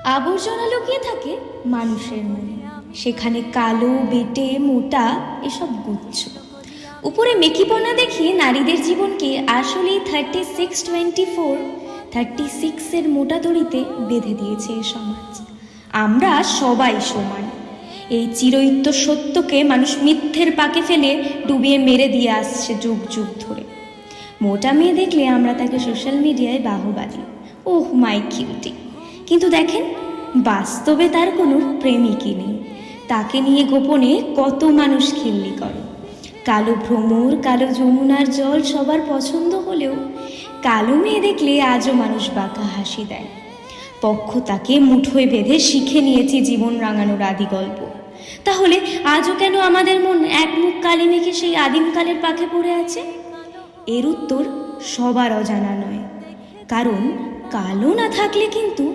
আবর্জনা লুকিয়ে থাকে মানুষের মনে, সেখানে কালো বেটে মোটা এসব গুচ্ছ। উপরে মেকিপনা দেখিয়ে নারীদের জীবনকে আসলেই 36-24-36 মোটা দড়িতে বেঁধে দিয়েছে এ সমাজ। আমরা সবাই সমান, এই চিরৈত্য সত্যকে মানুষ মিথ্যের পাকে ফেলে ডুবিয়ে মেরে দিয়ে আসছে যুগ যুগ ধরে। মোটা মেয়ে দেখলে আমরা তাকে সোশ্যাল মিডিয়ায় বাহবা দিই, ওহ মাই কিউটি। কিন্তু দেখেন, বাস্তবে তার কোনো প্রেমিকই নেই। তাকে নিয়ে গোপনে কত মানুষ খিল্লি করে। কালো ভ্রমর, কালো যমুনার জল সবার পছন্দ হলেও কালো মেয়ে দেখলে আজও মানুষ বাঁকা হাসি দেয়। পক্ষ তাকে মুঠোয় বেঁধে শিখে নিয়েছি জীবন রাঙানোর আদি গল্প। তাহলে আজও কেন আমাদের মন এক মুখ কালি মেখে সেই আদিমকালের পাখে পড়ে আছে? এর উত্তর সবার অজানা নয়, কারণ কালো না থাকলে কিন্তু